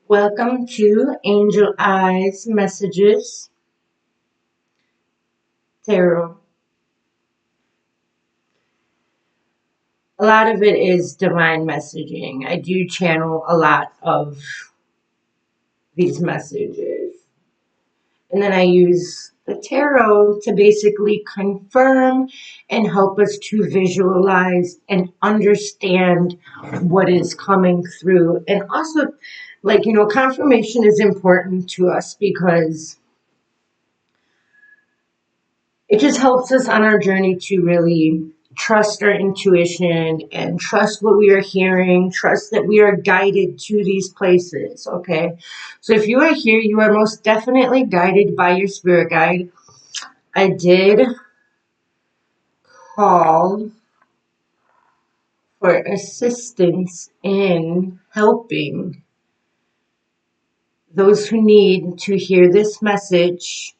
Welcome to Angel Eyes Messages Tarot. A lot of it is divine messaging. I do channel a lot of these messages. And then I use the tarot to basically confirm and help us to visualize and understand what is coming through. And also, confirmation is important to us because it just helps us on our journey to really trust our intuition and trust what we are hearing, trust that we are guided to these places, okay? So if you are here, you are most definitely guided by your spirit guide. I did call for assistance in helping those who need to hear this message.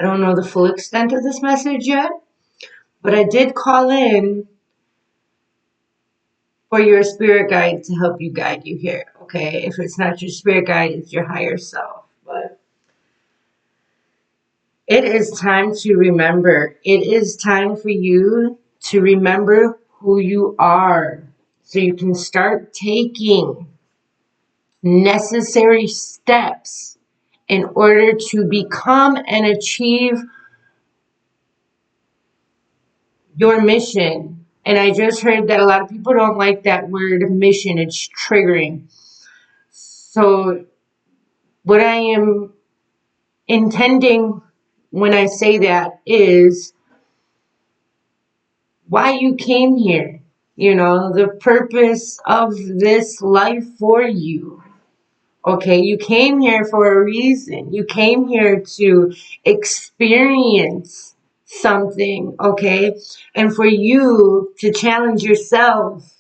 I don't know the full extent of this message yet, but I did call in for your spirit guide to help you guide you here, okay? If it's not your spirit guide, it's your higher self. But it is time to remember. It is time for you to remember who you are so you can start taking necessary steps in order to become and achieve your mission. And I just heard that a lot of people don't like that word mission. It's triggering. So what I am intending when I say that is why you came here. You know, the purpose of this life for you. Okay, you came here for a reason. You came here to experience something, okay? And for you to challenge yourself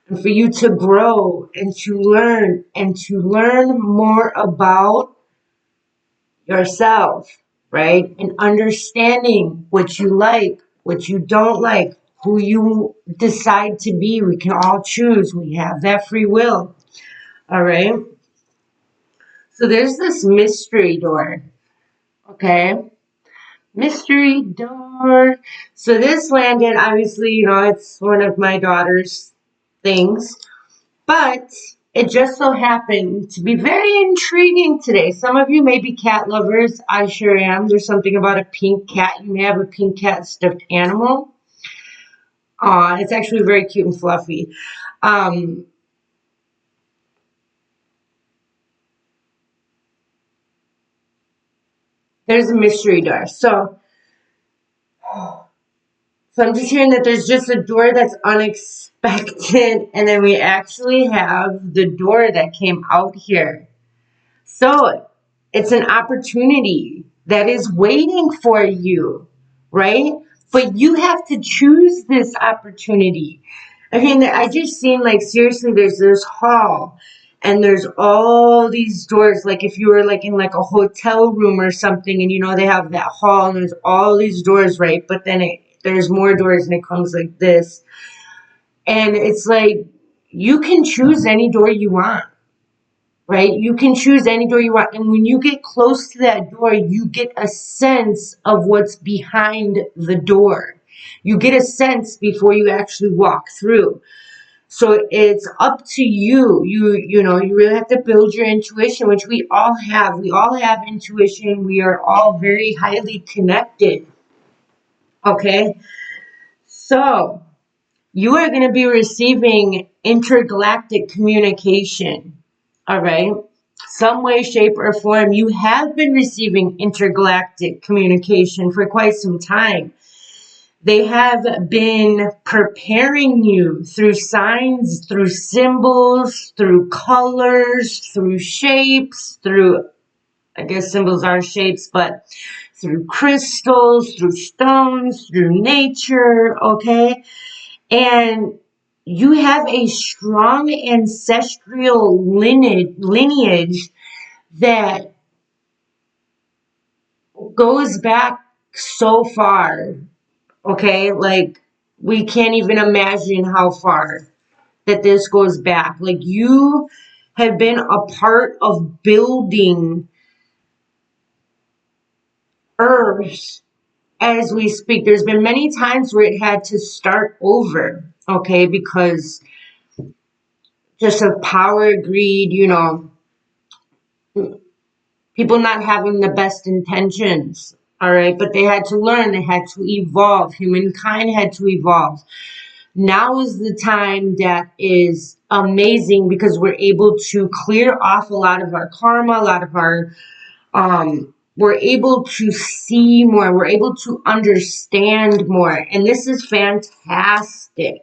and for you to grow and to learn more about yourself, right? And understanding what you like, what you don't like, who you decide to be. We can all choose. We have that free will, all right? So there's this mystery door, okay? Mystery door. So this landed, obviously, it's one of my daughter's things. But it just so happened to be very intriguing today. Some of you may be cat lovers. I sure am. There's something about a pink cat. You may have a pink cat stuffed animal. It's actually very cute and fluffy. There's a mystery door. So I'm just hearing that there's just a door that's unexpected. And then we actually have the door that came out here. So it's an opportunity that is waiting for you, right? But you have to choose this opportunity. I mean, I just seen, like, seriously, there's this hall and there's all these doors. Like if you were like in like a hotel room or something and they have that hall and there's all these doors, right? But then there's more doors and it comes like this. And it's like you can choose any door you want. Right? You can choose any door you want. And when you get close to that door, you get a sense of what's behind the door. You get a sense before you actually walk through. So it's up to you. You really have to build your intuition, which we all have. We all have intuition. We are all very highly connected. Okay? So you are going to be receiving intergalactic communication. All right. Some way, shape, or form, you have been receiving intergalactic communication for quite some time. They have been preparing you through signs, through symbols, through colors, through shapes, through, I guess symbols are shapes, but through crystals, through stones, through nature, okay? And you have a strong ancestral lineage that goes back so far, okay? Like, we can't even imagine how far that this goes back. Like, you have been a part of building Earth as we speak. There's been many times where it had to start over, okay, because just of power, greed, people not having the best intentions, all right, but they had to learn, they had to evolve, humankind had to evolve. Now is the time that is amazing because we're able to clear off a lot of our karma, a lot of our we're able to see more, we're able to understand more, and this is fantastic.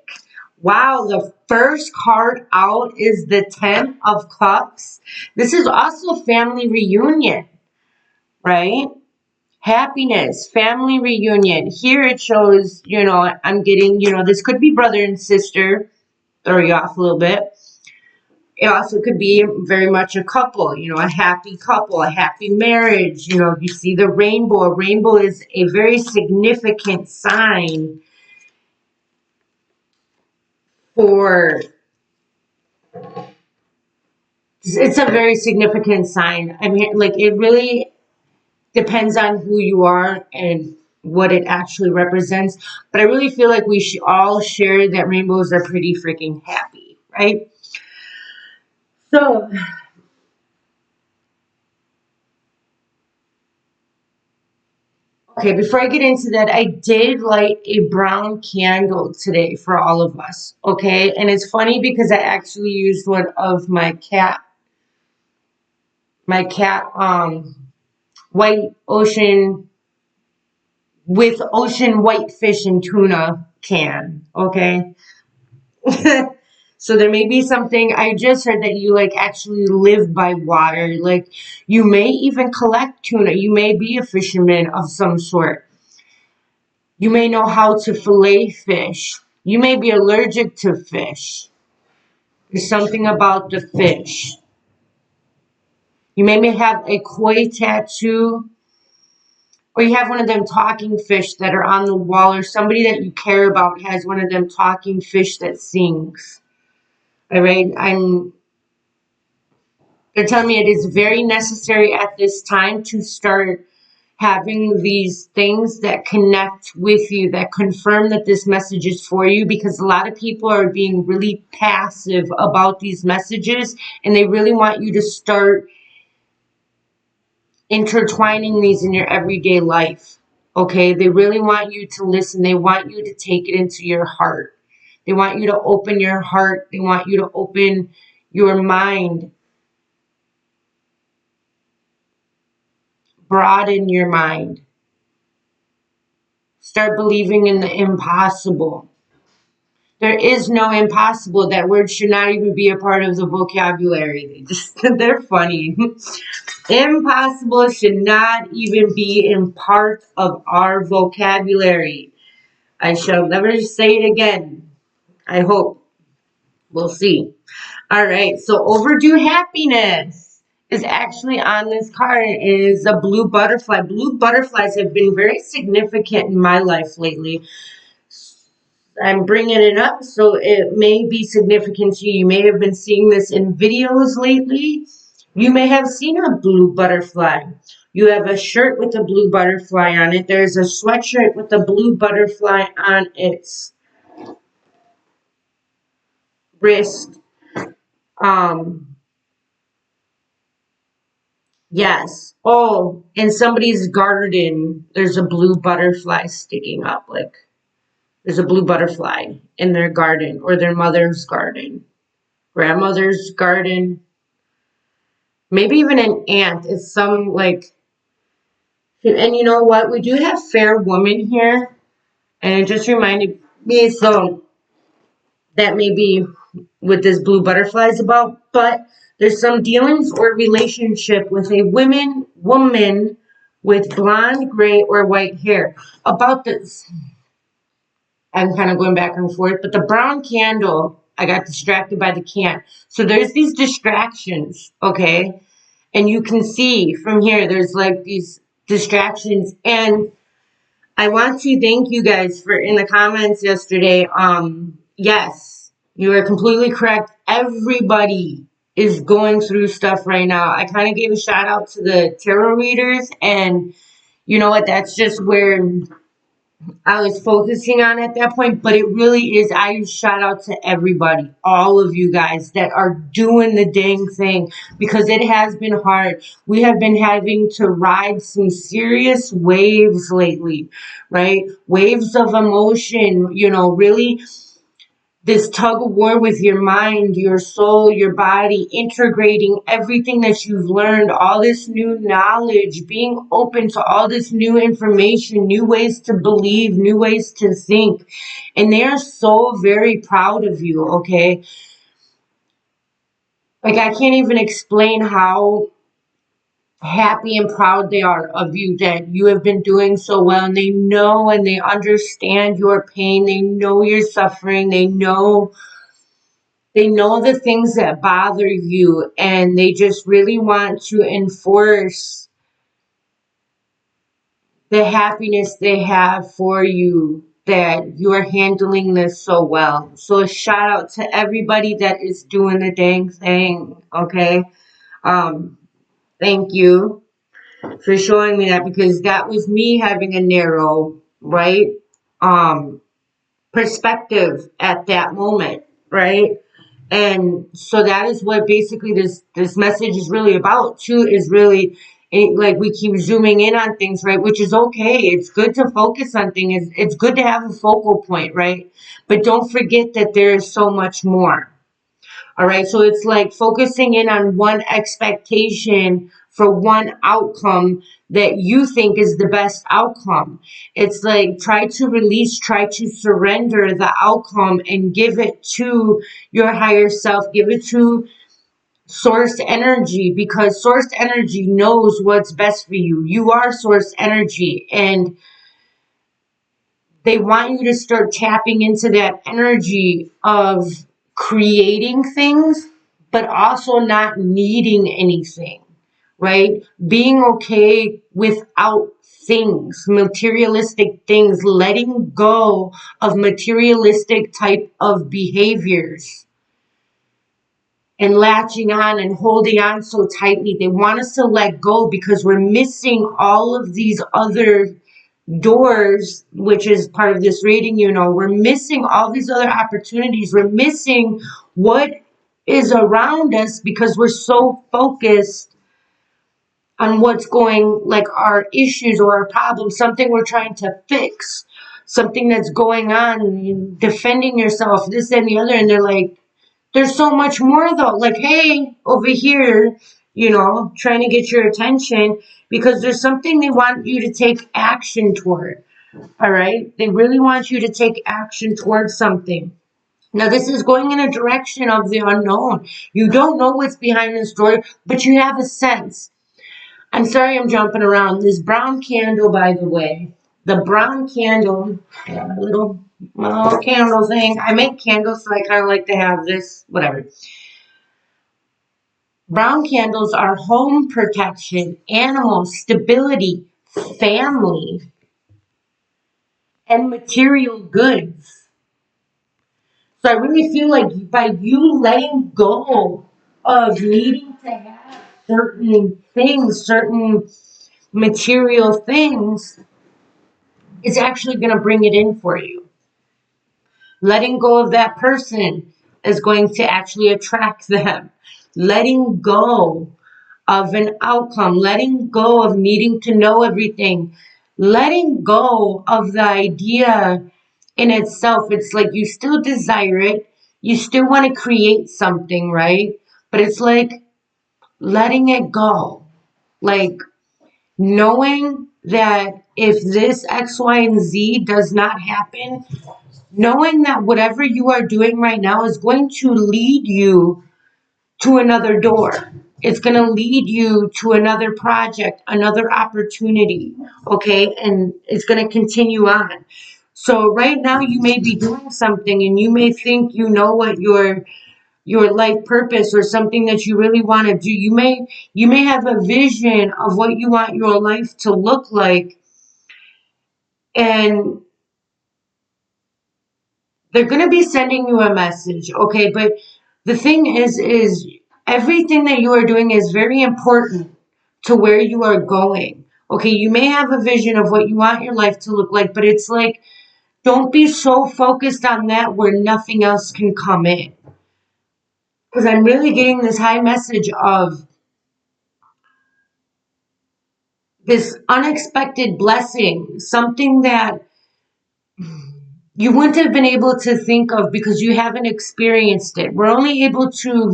Wow, the first card out is the 10 of Cups. This is also family reunion, right? Happiness, family reunion. Here it shows, I'm getting, this could be brother and sister, throw you off a little bit. It also could be very much a couple, a happy couple, a happy marriage. You see the rainbow. A rainbow is a very significant sign for, it's a very significant sign. I mean, like, it really depends on who you are and what it actually represents. But I really feel like we should all share that rainbows are pretty freaking happy, right? So, okay, before I get into that, I did light a brown candle today for all of us, okay? And it's funny because I actually used one of my cat, white ocean, with ocean whitefish and tuna can, okay? So there may be something, I just heard that you like actually live by water. Like you may even collect tuna. You may be a fisherman of some sort. You may know how to fillet fish. You may be allergic to fish. There's something about the fish. You may have a koi tattoo, or you have one of them talking fish that are on the wall, or somebody that you care about has one of them talking fish that sings. All right, they're telling me it is very necessary at this time to start having these things that connect with you, that confirm that this message is for you, because a lot of people are being really passive about these messages and they really want you to start intertwining these in your everyday life. Okay, they really want you to listen. They want you to take it into your heart. They want you to open your heart. They want you to open your mind, broaden your mind. Start believing in the impossible. There is no impossible. That word should not even be a part of the vocabulary. They're funny. Impossible should not even be in part of our vocabulary. I shall never say it again. I hope. We'll see. All right. So overdue happiness is actually on this card. It is a blue butterfly. Blue butterflies have been very significant in my life lately. I'm bringing it up so it may be significant to you. You may have been seeing this in videos lately. You may have seen a blue butterfly. You have a shirt with a blue butterfly on it. There's a sweatshirt with a blue butterfly on its wrist. Yes. Oh, in somebody's garden, there's a blue butterfly sticking up. Like, there's a blue butterfly in their garden or their mother's garden, grandmother's garden, maybe even an aunt. It's some like, and you know what? We do have fair woman here, and it just reminded me. So that may be what this blue butterfly is about, but there's some dealings or relationship with a woman with blonde, gray, or white hair. About this, I'm kind of going back and forth, but the brown candle, I got distracted by the can. So there's these distractions, okay? And you can see from here, there's like these distractions. And I want to thank you guys for in the comments yesterday. Yes, you are completely correct. Everybody is going through stuff right now. I kind of gave a shout out to the tarot readers, and you know what? That's just where I was focusing on at that point, but it really is. I shout out to everybody, all of you guys that are doing the dang thing, because it has been hard. We have been having to ride some serious waves lately, right? Waves of emotion, really this tug of war with your mind, your soul, your body, integrating everything that you've learned, all this new knowledge, being open to all this new information, new ways to believe, new ways to think. And they are so very proud of you, okay? Like, I can't even explain how happy and proud they are of you, that you have been doing so well, and they know and they understand your pain. They know your suffering. They know the things that bother you, and they just really want to enforce the happiness they have for you, that you're handling this so well. So a shout out to everybody that is doing the dang thing, okay? Um, Thank you for showing me that, because that was me having a narrow, right? Um, Perspective at that moment, right? And so that is what basically this message is really about too, is really like we keep zooming in on things, right? Which is okay. It's good to focus on things. It's good to have a focal point, right? But don't forget that there is so much more. All right. So it's like focusing in on one expectation for one outcome that you think is the best outcome. It's like try to release, try to surrender the outcome and give it to your higher self, give it to source energy, because source energy knows what's best for you. You are source energy, and they want you to start tapping into that energy of creating things, but also not needing anything, right? Being okay without things, materialistic things, letting go of materialistic type of behaviors and latching on and holding on so tightly. They want us to let go because we're missing all of these other doors, which is part of this reading. We're missing all these other opportunities. We're missing what is around us because we're so focused on what's going, like our issues or our problems, something we're trying to fix, something that's going on, defending yourself, this and the other. And they're like, there's so much more though. Like, hey, over here, trying to get your attention because there's something they want you to take action toward. All right. They really want you to take action towards something. Now, this is going in a direction of the unknown. You don't know what's behind this door, but you have a sense. I'm sorry I'm jumping around. This brown candle, by the way, the brown candle, my little candle thing. I make candles, so I kind of like to have this, whatever. Brown candles are home protection, animal stability, family, and material goods. So I really feel like by you letting go of needing to have certain things, certain material things, it's actually going to bring it in for you. Letting go of that person is going to actually attract them. Letting go of an outcome, letting go of needing to know everything, letting go of the idea in itself. It's like you still desire it, you still want to create something, right? But it's like letting it go, like knowing that if this X, Y, and Z does not happen, knowing that whatever you are doing right now is going to lead you to another door. It's going to lead you to another project, another opportunity, okay? And it's going to continue on. So right now you may be doing something and you may think you know what your life purpose or something that you really want to do. You may have a vision of what you want your life to look like, and they're going to be sending you a message, okay? But the thing is Everything that you are doing is very important to where you are going. Okay, you may have a vision of what you want your life to look like, but it's like, don't be so focused on that where nothing else can come in. Because I'm really getting this high message of this unexpected blessing, something that you wouldn't have been able to think of because you haven't experienced it. We're only able to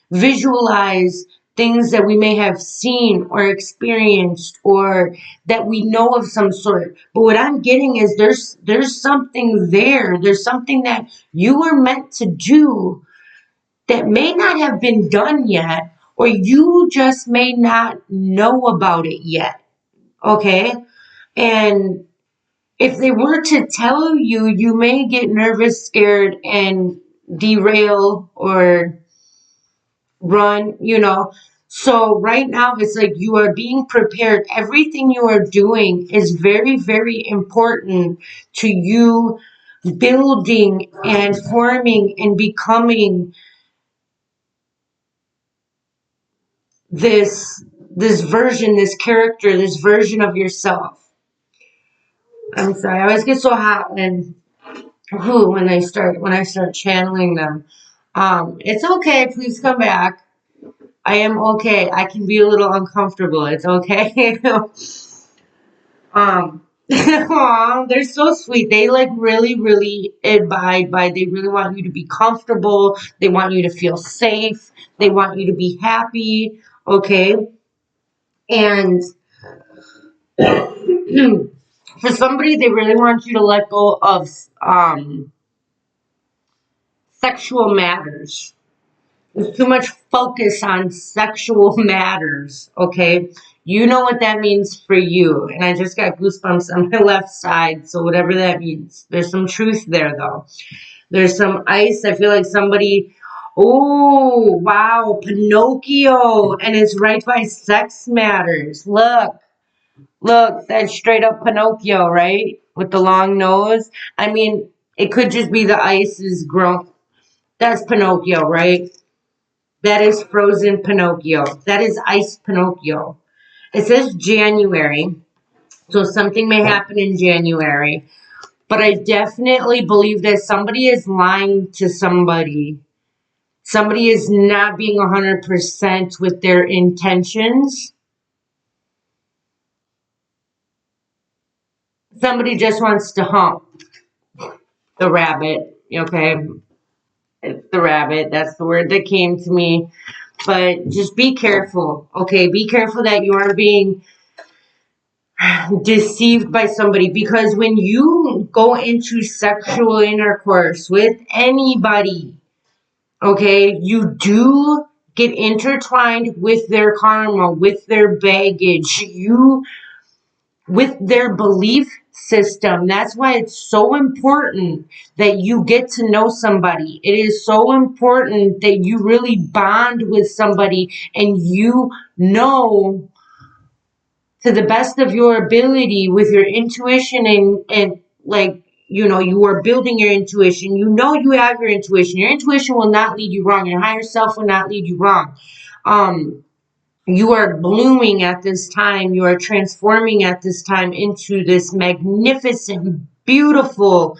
visualize things that we may have seen or experienced or that we know of some sort. But what I'm getting is there's something there. There's something that you were meant to do that may not have been done yet, or you just may not know about it yet. Okay? And if they were to tell you, you may get nervous, scared, and derail or run. So right now, it's like you are being prepared. Everything you are doing is very, very important to you building and forming and becoming this version, this character, this version of yourself. I'm sorry, I always get so hot when I start channeling them. It's okay. Please come back. I am okay. I can be a little uncomfortable. It's okay. Aw, they're so sweet. They like really, really abide by. They really want you to be comfortable. They want you to feel safe. They want you to be happy. Okay, and for somebody, they really want you to let go of sexual matters. There's too much focus on sexual matters, okay? You know what that means for you. And I just got goosebumps on my left side, so whatever that means. There's some truth there, though. There's some ice. I feel like somebody, oh, wow, Pinocchio, and it's right by sex matters. Look, that's straight up Pinocchio, right? With the long nose. I mean, it could just be the ice is grown. That's Pinocchio, right? That is frozen Pinocchio. That is ice Pinocchio. It says January, so something may happen in January. But I definitely believe that somebody is lying to somebody. Somebody is not being 100% with their intentions. Somebody just wants to hump the rabbit, okay? It's the rabbit. That's the word that came to me. But just be careful, okay? Be careful that you are being deceived by somebody, because when you go into sexual intercourse with anybody, okay, you do get intertwined with their karma, with their baggage, with their belief system. That's why it's so important that you get to know somebody. It is so important that you really bond with somebody and you know to the best of your ability with your intuition and like, you are building your intuition. You have your intuition. Your intuition will not lead you wrong. Your higher self will not lead you wrong. You are blooming at this time. You are transforming at this time into this magnificent, beautiful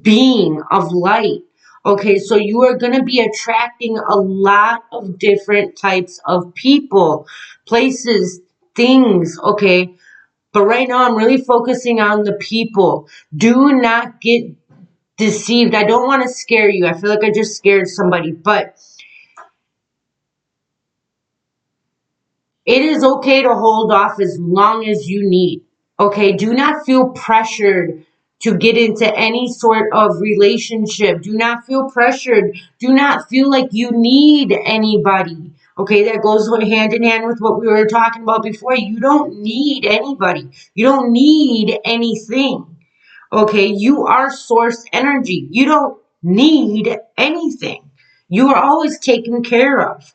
being of light. Okay, so you are going to be attracting a lot of different types of people, places, things. Okay, but right now I'm really focusing on the people. Do not get deceived. I don't want to scare you. I feel like I just scared somebody, but it is okay to hold off as long as you need. Okay, do not feel pressured to get into any sort of relationship. Do not feel pressured. Do not feel like you need anybody. Okay, that goes hand in hand with what we were talking about before. You don't need anybody. You don't need anything. Okay, you are source energy. You don't need anything. You are always taken care of.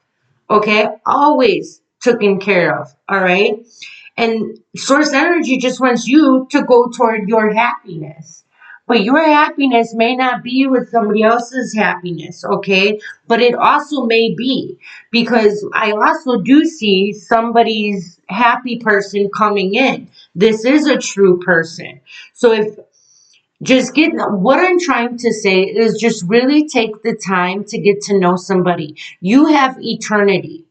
Okay, always taken care of. All right. And source energy just wants you to go toward your happiness. But your happiness may not be with somebody else's happiness, okay? But it also may be, because I also do see somebody's happy person coming in. This is a true person. So if just get what I'm trying to say is just really take the time to get to know somebody. You have eternity.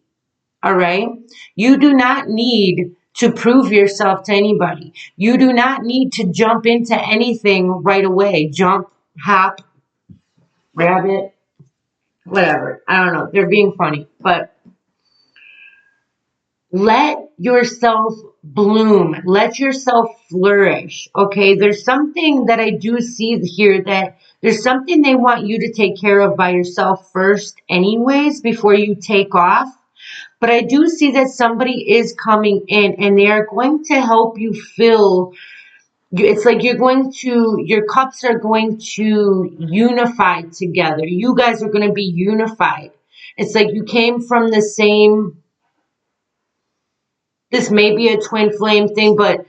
All right. You do not need to prove yourself to anybody. You do not need to jump into anything right away. Jump, hop, rabbit, whatever. I don't know. They're being funny, but let yourself bloom. Let yourself flourish. Okay. There's something that I do see here, that there's something they want you to take care of by yourself first, anyways, before you take off. But I do see that somebody is coming in and they are going to help you fill. It's like your cups are going to unify together. You guys are going to be unified. It's like you came from the same, this may be a twin flame thing, but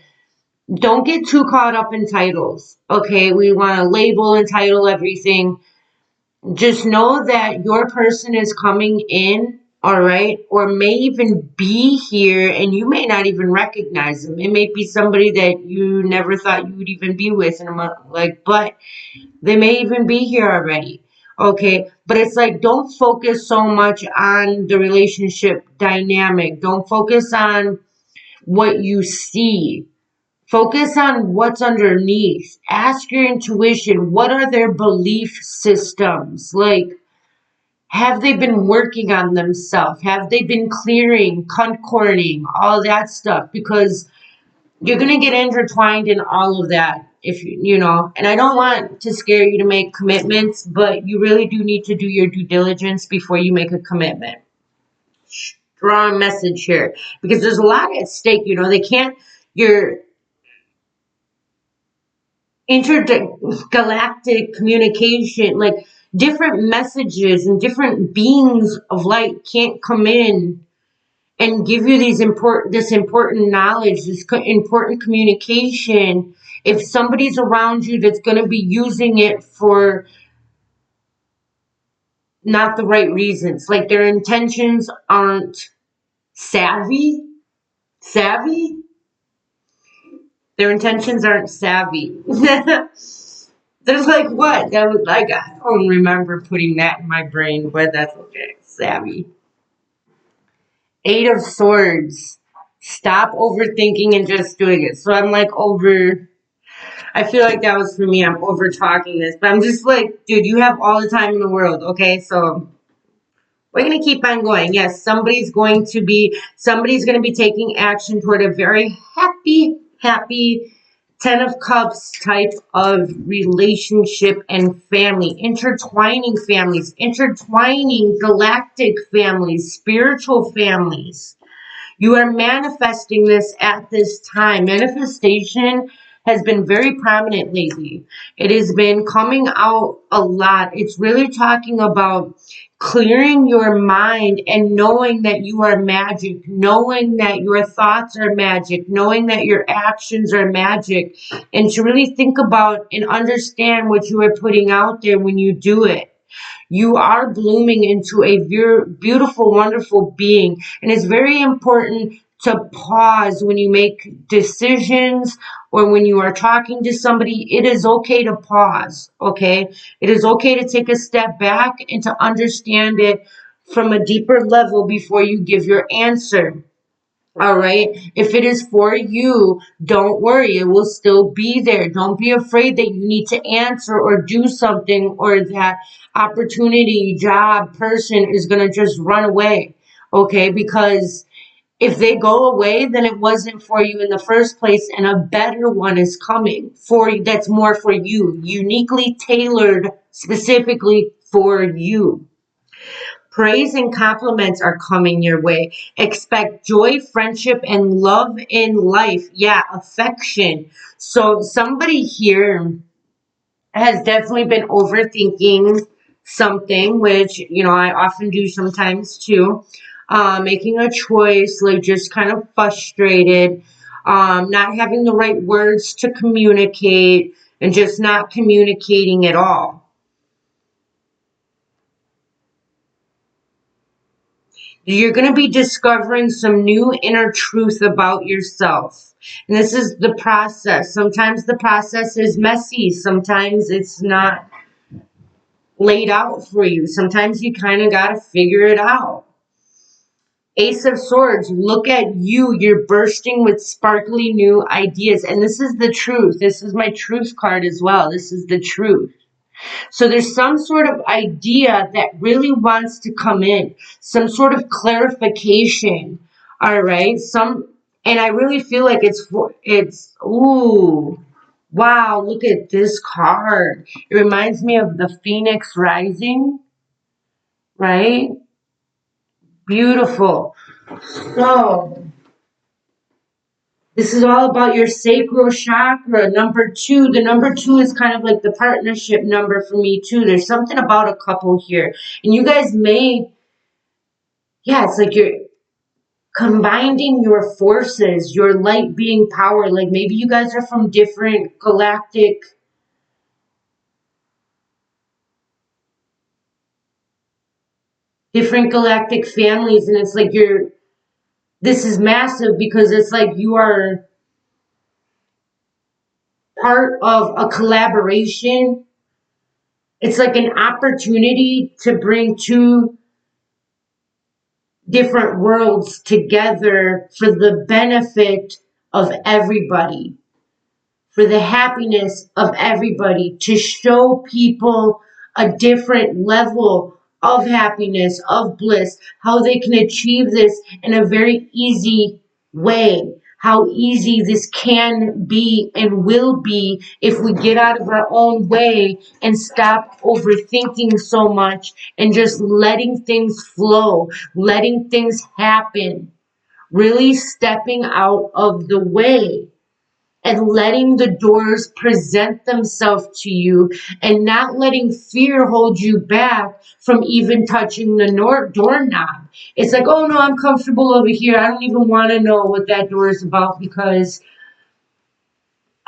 don't get too caught up in titles. Okay. We want to label and title everything. Just know that your person is coming in, all right, or may even be here and you may not even recognize them. It may be somebody that you never thought you would even be with in a month, like, but they may even be here already. Okay, but it's like, don't focus so much on the relationship dynamic. Don't focus on what you see. Focus on what's underneath. Ask your intuition. What are their belief systems? Like, have they been working on themselves? Have they been clearing, concording, all that stuff? Because you're going to get intertwined in all of that. If you know, and I don't want to scare you to make commitments, but you really do need to do your due diligence before you make a commitment. Strong message here, because there's a lot at stake. You know, they can't, your intergalactic communication, like different messages and different beings of light can't come in and give you this important knowledge, this important communication, if somebody's around you that's going to be using it for not the right reasons, like their intentions aren't savvy, their intentions aren't savvy. There's like what? That was like, I don't remember putting that in my brain, but that's okay. Savvy. Eight of Swords. Stop overthinking and just doing it. So I'm like I feel like that was for me. I'm over talking this, but I'm just like, dude, you have all the time in the world. Okay. So we're going to keep on going. Yes. Somebody's going to be taking action toward a very happy Ten of Cups type of relationship and family, intertwining families, intertwining galactic families, spiritual families. You are manifesting this at this time. Manifestation has been very prominent lately. It has been coming out a lot. It's really talking about clearing your mind and knowing that you are magic, knowing that your thoughts are magic, knowing that your actions are magic, and to really think about and understand what you are putting out there when you do it. You are blooming into a beautiful, wonderful being. And it's very important to pause when you make decisions or when you are talking to somebody. It is okay to pause, okay? It is okay to take a step back and to understand it from a deeper level before you give your answer. All right. If it is for you, don't worry. It will still be there. Don't be afraid that you need to answer or do something or that opportunity, job, person is going to just run away. Okay. Because if they go away, then it wasn't for you in the first place, and a better one is coming for you. That's more for you, uniquely tailored specifically for you. Praise and compliments are coming your way. Expect joy, friendship, and love in life. Yeah, affection. So somebody here has definitely been overthinking something, which, you know, I often do sometimes too. Making a choice, like just kind of frustrated, not having the right words to communicate, and just not communicating at all. You're going to be discovering some new inner truth about yourself. And this is the process. Sometimes the process is messy. Sometimes it's not laid out for you. Sometimes you kind of got to figure it out. Ace of Swords, look at you. You're bursting with sparkly new ideas. And this is the truth. This is my truth card as well. This is the truth. So there's some sort of idea that really wants to come in, some sort of clarification. All right. And I really feel like ooh, wow, look at this card. It reminds me of the Phoenix Rising, right? Beautiful. So this is all about your sacral chakra. Number 2. The number 2 is kind of like the partnership number for me too. There's something about a couple here. And you guys it's like you're combining your forces, your light being power. Like maybe you guys are from different galactic families. And it's like this is massive because it's like you are part of a collaboration. It's like an opportunity to bring two different worlds together for the benefit of everybody, for the happiness of everybody, to show people a different level of happiness, of bliss, how they can achieve this in a very easy way, how easy this can be and will be if we get out of our own way and stop overthinking so much and just letting things flow, letting things happen, really stepping out of the way and letting the doors present themselves to you and not letting fear hold you back from even touching the doorknob. It's like, oh no, I'm comfortable over here. I don't even want to know what that door is about because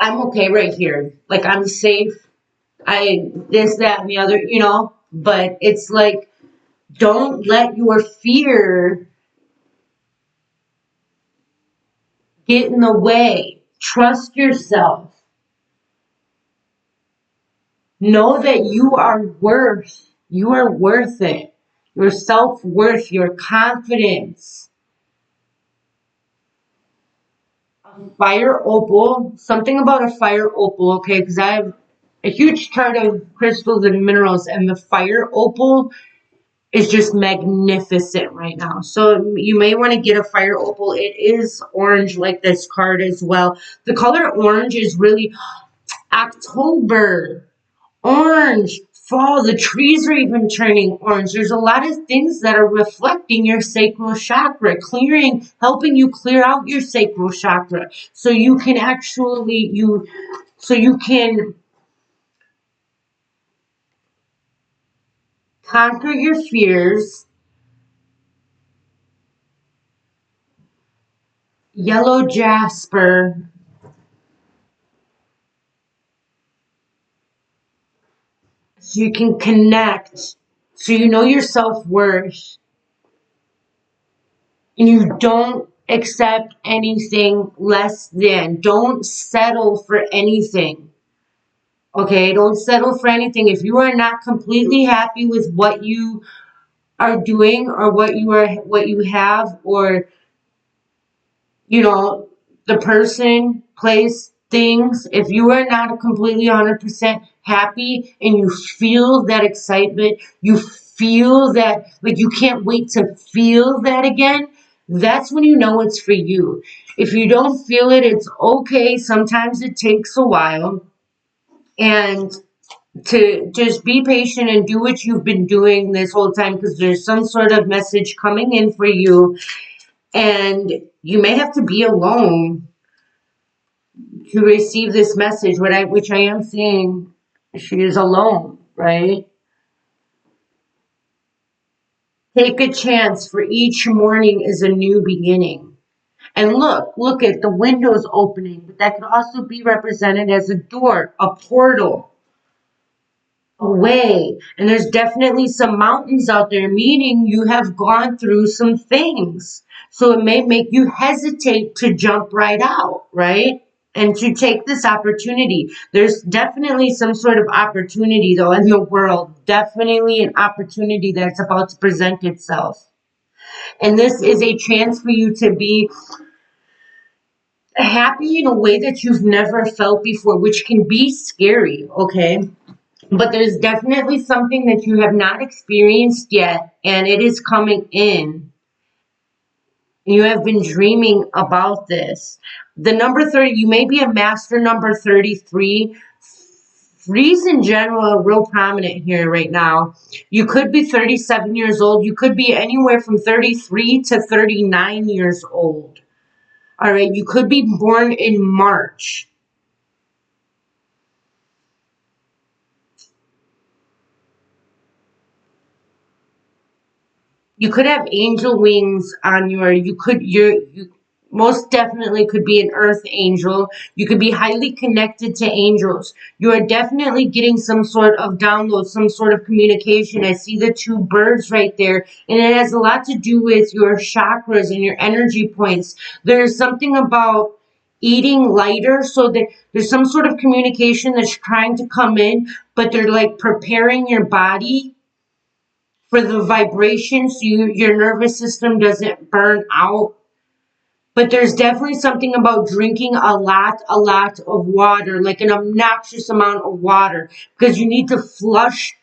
I'm okay right here. Like I'm safe. This, that, and the other, but it's like, don't let your fear get in the way. Trust yourself. Know that you are worth it. Your self-worth, your confidence. A fire opal, something about a fire opal, okay, because I have a huge chart of crystals and minerals, and the fire opal is just magnificent right now. So you may want to get a fire opal. It is orange like this card as well. The color orange is really October. Orange, fall, the trees are even turning orange. There's a lot of things that are reflecting your sacral chakra, helping you clear out your sacral chakra. So you can conquer your fears. Yellow jasper. So you can connect. So you know your self-worth. And you don't accept anything less than. Don't settle for anything. Okay, don't settle for anything. If you are not completely happy with what you are doing or what you have, or the person, place, things, if you are not completely 100% happy and you feel that excitement, you feel that like you can't wait to feel that again, that's when you know it's for you. If you don't feel it, it's okay. Sometimes it takes a while. And to just be patient and do what you've been doing this whole time, because there's some sort of message coming in for you, and you may have to be alone to receive this message, which I am seeing. She is alone, right? Take a chance, for each morning is a new beginning. And look at the windows opening, but that could also be represented as a door, a portal, away. And there's definitely some mountains out there, meaning you have gone through some things. So it may make you hesitate to jump right out, right? And to take this opportunity. There's definitely some sort of opportunity, though, in the world. Definitely an opportunity that's about to present itself. And this is a chance for you to be happy in a way that you've never felt before, which can be scary, okay? But there's definitely something that you have not experienced yet, and it is coming in. You have been dreaming about this. The number 30, you may be a master number 33. Threes in general are real prominent here right now. You could be 37 years old. You could be anywhere from 33 to 39 years old. All right, you could be born in March. You could have angel wings on you most definitely could be an earth angel. You could be highly connected to angels. You are definitely getting some sort of download, some sort of communication. I see the two birds right there, and it has a lot to do with your chakras and your energy points. There's something about eating lighter, so that there's some sort of communication that's trying to come in, but they're like preparing your body for the vibrations, so your nervous system doesn't burn out. But there's definitely something about drinking a lot of water, like an obnoxious amount of water, because you need to flush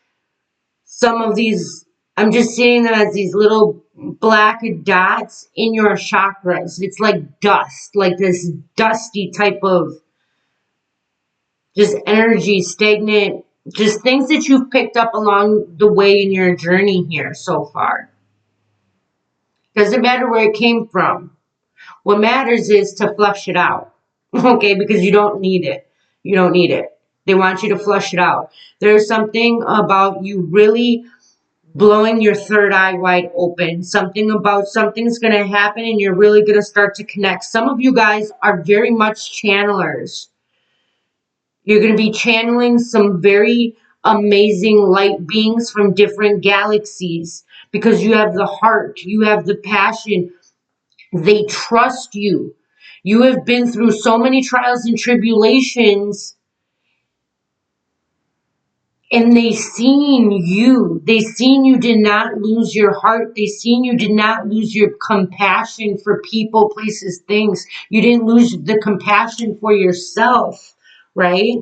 some of these. I'm just seeing them as these little black dots in your chakras. It's like dust, like this dusty type of just energy, stagnant, just things that you've picked up along the way in your journey here so far. Doesn't matter where it came from. What matters is to flush it out. Okay, because you don't need it. You don't need it. They want you to flush it out. There's something about you really blowing your third eye wide open. Something about something's going to happen and you're really going to start to connect. Some of you guys are very much channelers. You're going to be channeling some very amazing light beings from different galaxies because you have the heart, you have the passion. They trust you. You have been through so many trials and tribulations, and they seen you. They seen you did not lose your heart. They seen you did not lose your compassion for people, places, things. You didn't lose the compassion for yourself, right?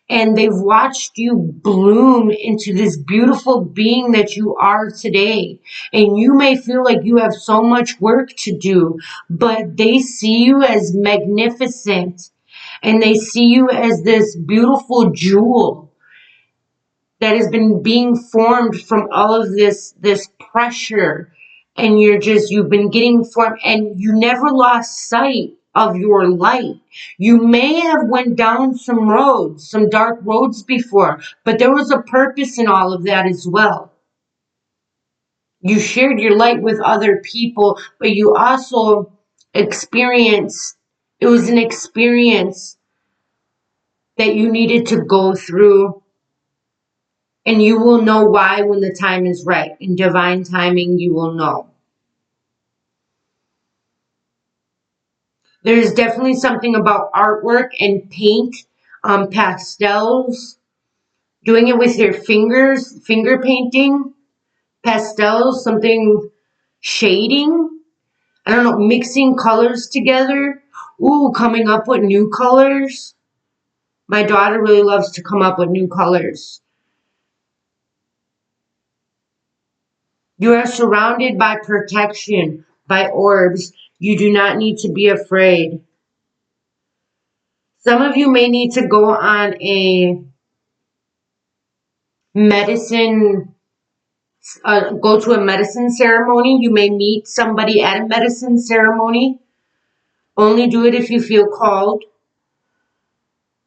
And they've watched you bloom into this beautiful being that you are today. And you may feel like you have so much work to do, but they see you as magnificent. And they see you as this beautiful jewel that has been being formed from all of this pressure, and you've been getting formed, and you never lost sight of your light. You may have went down some roads, some dark roads before, but there was a purpose in all of that as well. You shared your light with other people, but you also experienced, it was an experience that you needed to go through. And you will know why when the time is right. In divine timing, you will know. There's definitely something about artwork and paint, pastels, doing it with your fingers, finger painting, pastels, something shading. I don't know, mixing colors together. Ooh, coming up with new colors. My daughter really loves to come up with new colors. You are surrounded by protection, by orbs. You do not need to be afraid. Some of you may need to go on a medicine, go to a medicine ceremony. You may meet somebody at a medicine ceremony. Only do it if you feel called.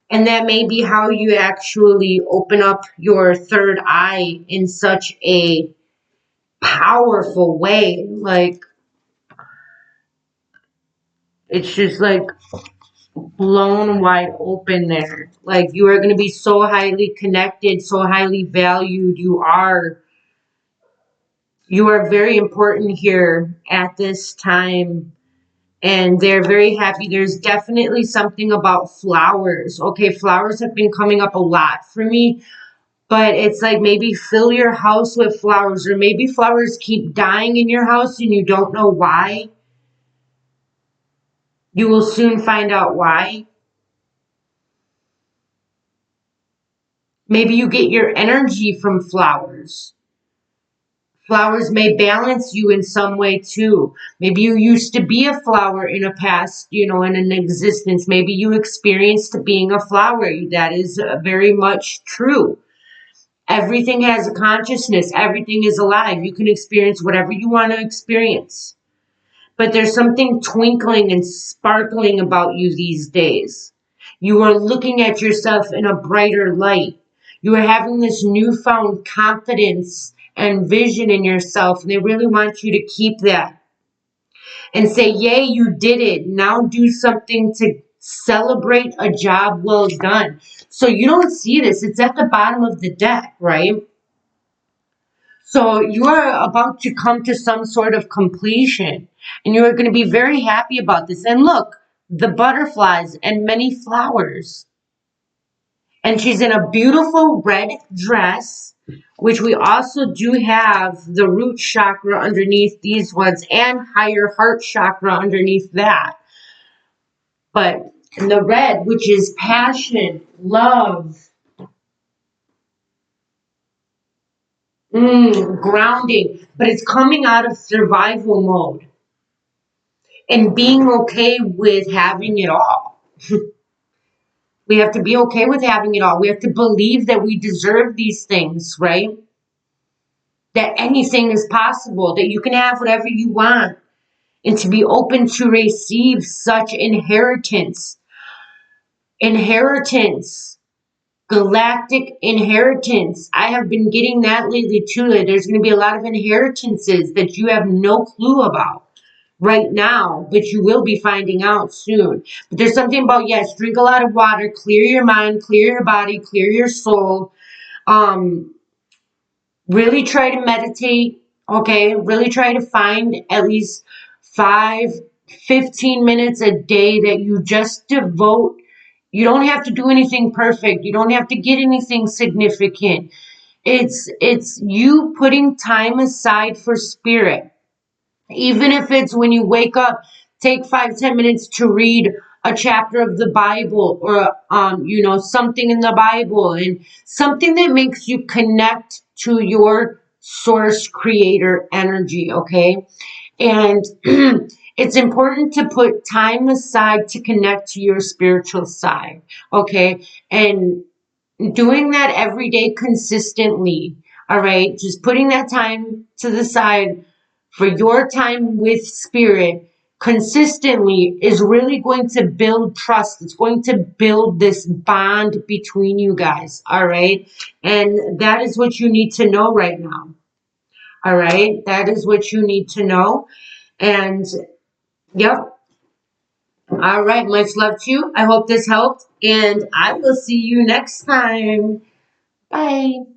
And that may be how you actually open up your third eye in such a powerful way. Like, It's just like blown wide open there. Like you are going to be so highly connected, so highly valued. You are very important here at this time. And they're very happy. There's definitely something about flowers. Okay, flowers have been coming up a lot for me, but it's like maybe fill your house with flowers, or maybe flowers keep dying in your house and you don't know why. You will soon find out why. Maybe you get your energy from flowers. Flowers may balance you in some way too. Maybe you used to be a flower in a past, in an existence. Maybe you experienced being a flower. That is very much true. Everything has a consciousness. Everything is alive. You can experience whatever you want to experience. But there's something twinkling and sparkling about you these days. You are looking at yourself in a brighter light. You are having this newfound confidence and vision in yourself, and they really want you to keep that. And say, yay, you did it. Now do something to celebrate a job well done. So you don't see this. It's at the bottom of the deck, right? So you are about to come to some sort of completion, and you are going to be very happy about this. And look, the butterflies and many flowers. And she's in a beautiful red dress, which we also do have the root chakra underneath these ones and higher heart chakra underneath that. But in the red, which is passion, love, grounding, but it's coming out of survival mode and being okay with having it all. We have to be okay with having it all. We have to believe that we deserve these things, right? That anything is possible, that you can have whatever you want, and to be open to receive such inheritance. Inheritance. Galactic inheritance. I have been getting that lately too. That there's going to be a lot of inheritances that you have no clue about right now, but you will be finding out soon. But there's something about, yes, drink a lot of water, clear your mind, clear your body, clear your soul. Really try to meditate, okay? Really try to find at least 15 minutes a day that you just devote. You don't have to do anything perfect. You don't have to get anything significant. It's you putting time aside for spirit. Even if it's when you wake up, take 5-10 minutes to read a chapter of the Bible, or something in the Bible, and something that makes you connect to your source creator energy, okay? And it's important to put time aside to connect to your spiritual side, okay? And doing that every day consistently, all right? Just putting that time to the side for your time with spirit consistently is really going to build trust. It's going to build this bond between you guys, all right? And that is what you need to know right now, all right? That is what you need to know. And, yep. All right, much love to you. I hope this helped, and I will see you next time. Bye.